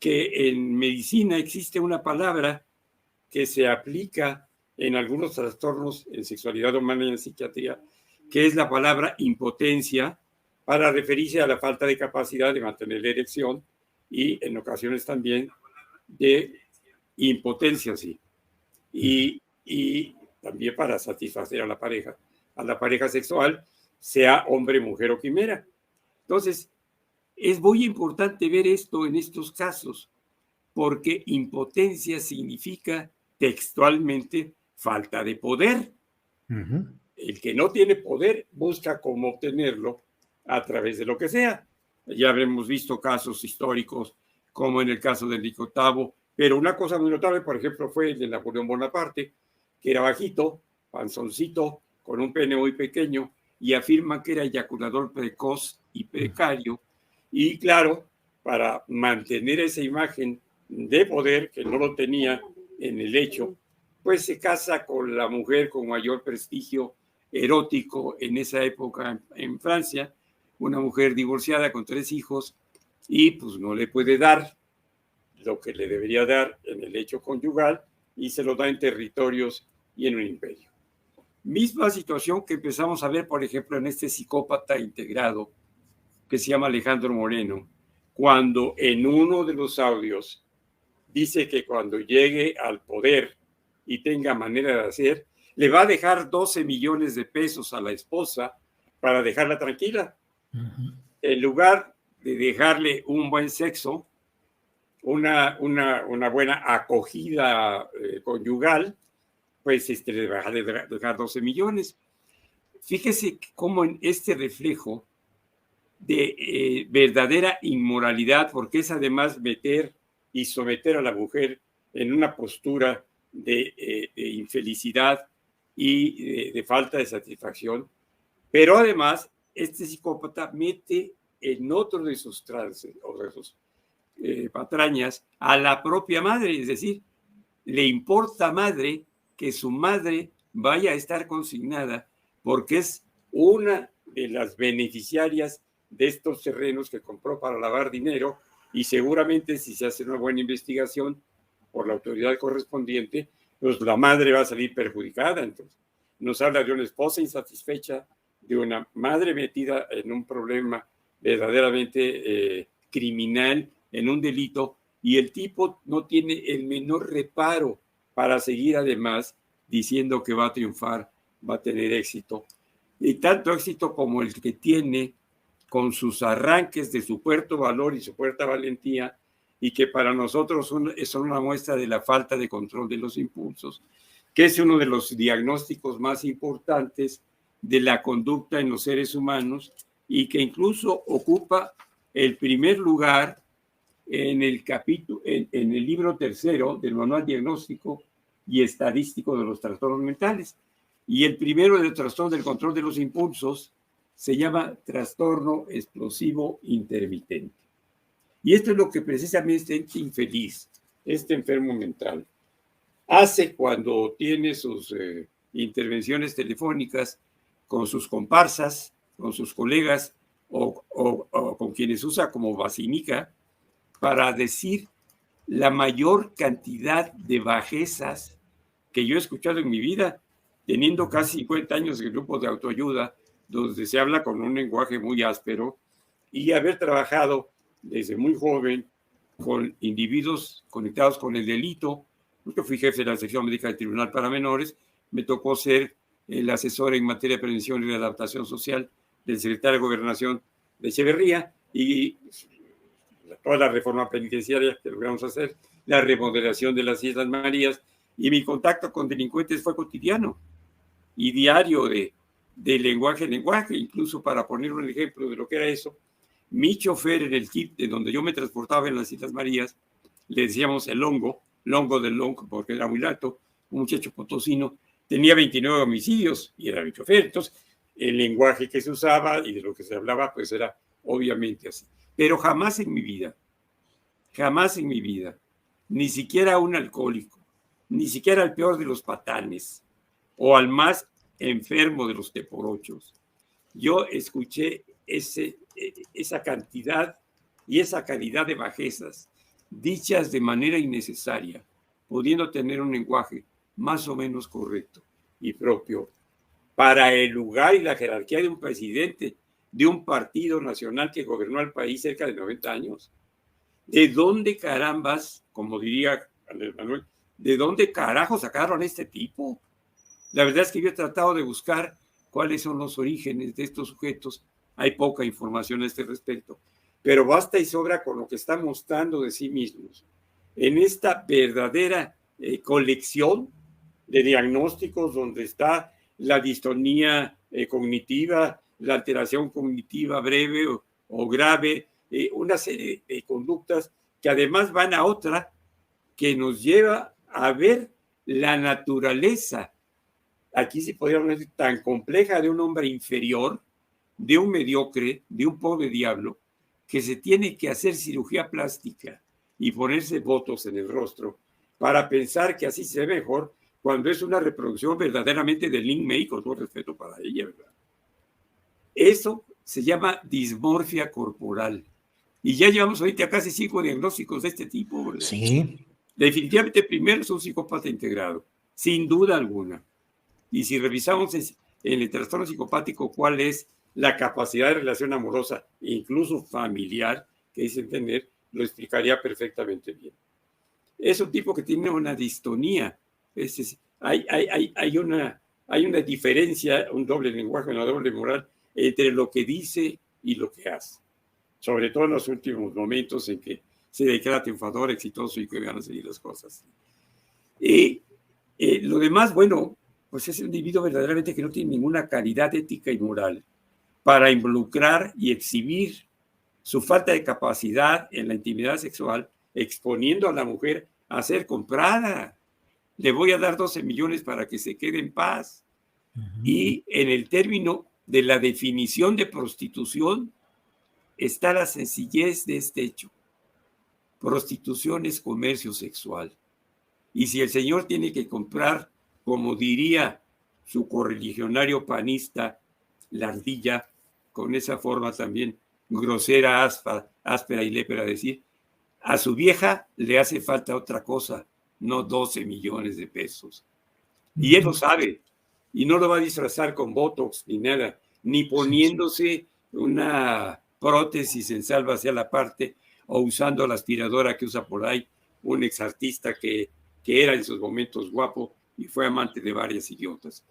que en medicina existe una palabra que se aplica en algunos trastornos en sexualidad humana y en psiquiatría, que es la palabra impotencia, para referirse a la falta de capacidad de mantener la erección y en ocasiones también de impotencia, sí. Y también para satisfacer a la pareja sexual, sea hombre, mujer o quimera. Entonces, es muy importante ver esto en estos casos, porque impotencia significa textualmente falta de poder. El que no tiene poder busca cómo obtenerlo a través de lo que sea. Ya habremos visto casos históricos, como en el caso de Enrique VIII, pero una cosa muy notable, por ejemplo, fue el de Napoleón Bonaparte, que era bajito, panzoncito, con un pene muy pequeño, y afirman que era eyaculador precoz y precario. Y claro, para mantener esa imagen de poder, que no lo tenía en el hecho, pues se casa con la mujer con mayor prestigio erótico en esa época en Francia, una mujer divorciada con 3 hijos, y pues no le puede dar lo que le debería dar en el hecho conyugal, y se lo da en territorios y en un imperio. Misma situación que empezamos a ver, por ejemplo, en este psicópata integrado que se llama Alejandro Moreno, cuando en uno de los audios dice que cuando llegue al poder y tenga manera de hacer, le va a dejar 12 millones de pesos a la esposa para dejarla tranquila. En lugar de dejarle un buen sexo, una buena acogida conyugal, pues le va a dejar 12 millones. Fíjese cómo en este reflejo de verdadera inmoralidad, porque es además meter y someter a la mujer en una postura de infelicidad y de falta de satisfacción, pero además este psicópata mete en otro de sus trances o de sus patrañas a la propia madre, es decir, le importa madre que su madre vaya a estar consignada porque es una de las beneficiarias de estos terrenos que compró para lavar dinero, y seguramente si se hace una buena investigación por la autoridad correspondiente, pues la madre va a salir perjudicada. Entonces, nos habla de una esposa insatisfecha, de una madre metida en un problema verdaderamente criminal, en un delito, y el tipo no tiene el menor reparo para seguir además diciendo que va a triunfar, va a tener éxito. Y tanto éxito como el que tiene con sus arranques de su puerto valor y su puerta valentía, y que para nosotros son una muestra de la falta de control de los impulsos, que es uno de los diagnósticos más importantes de la conducta en los seres humanos, y que incluso ocupa el primer lugar en el capítulo, en el libro tercero del Manual Diagnóstico y Estadístico de los Trastornos Mentales. Y el primero del trastorno del control de los impulsos se llama trastorno explosivo intermitente. Y esto es lo que precisamente este infeliz, este enfermo mental, hace cuando tiene sus intervenciones telefónicas con sus comparsas, con sus colegas o con quienes usa como vacinica, para decir la mayor cantidad de bajezas que yo he escuchado en mi vida, teniendo casi 50 años de grupo de autoayuda, donde se habla con un lenguaje muy áspero, y haber trabajado desde muy joven con individuos conectados con el delito, porque fui jefe de la sección médica del Tribunal para Menores, me tocó ser el asesor en materia de prevención y de adaptación social del secretario de Gobernación de Echeverría, y toda la reforma penitenciaria que logramos hacer, la remodelación de las Islas Marías, y mi contacto con delincuentes fue cotidiano y diario de lenguaje en lenguaje. Incluso, para poner un ejemplo de lo que era eso, mi chofer en el jeep de donde yo me transportaba en las Islas Marías, le decíamos el longo del longo, porque era muy alto, un muchacho potosino, tenía 29 homicidios y era mi chofer. Entonces, el lenguaje que se usaba y de lo que se hablaba, pues era obviamente así. Pero jamás en mi vida, ni siquiera un alcohólico, ni siquiera al peor de los patanes o al más enfermo de los teporochos, yo escuché esa cantidad y esa calidad de bajezas, dichas de manera innecesaria, pudiendo tener un lenguaje más o menos correcto y propio para el lugar y la jerarquía de un presidente de un partido nacional que gobernó al país cerca de 90 años. ¿De dónde carambas, como diría Andrés Manuel, de dónde carajo sacaron a este tipo? La verdad es que yo he tratado de buscar cuáles son los orígenes de estos sujetos. Hay poca información a este respecto, pero basta y sobra con lo que están mostrando de sí mismos en esta verdadera colección de diagnósticos donde está la distonía cognitiva, la alteración cognitiva breve o grave, una serie de conductas que además van a otra que nos lleva a ver la naturaleza, aquí se podría decir, tan compleja de un hombre inferior, de un mediocre, de un pobre diablo, que se tiene que hacer cirugía plástica y ponerse botox en el rostro para pensar que así se ve mejor, cuando es una reproducción verdaderamente de Lin May, con todo respeto para ella, ¿verdad? Eso se llama dismorfia corporal. Y ya llevamos ahorita casi 5 diagnósticos de este tipo, ¿verdad? Sí. Definitivamente, primero es un psicópata integrado, sin duda alguna. Y si revisamos en el trastorno psicopático cuál es la capacidad de relación amorosa, incluso familiar, que dicen tener, lo explicaría perfectamente bien. Es un tipo que tiene una distonía. Hay una diferencia, un doble lenguaje, una doble moral entre lo que dice y lo que hace. Sobre todo en los últimos momentos en que se declara triunfador, exitoso y que van a seguir las cosas. Y lo demás, bueno, pues es un individuo verdaderamente que no tiene ninguna calidad ética y moral para involucrar y exhibir su falta de capacidad en la intimidad sexual, exponiendo a la mujer a ser comprada. Le voy a dar 12 millones para que se quede en paz. Y en el término de la definición de prostitución está la sencillez de este hecho. Prostitución es comercio sexual. Y si el señor tiene que comprar, como diría su correligionario panista, la ardilla, con esa forma también grosera, áspera y lépera, decir, a su vieja le hace falta otra cosa, no 12 millones de pesos. Y él lo sabe, y no lo va a disfrazar con botox ni nada, ni poniéndose una prótesis en salva hacia la parte o usando la aspiradora que usa por ahí un exartista que era en sus momentos guapo y fue amante de varias idiotas.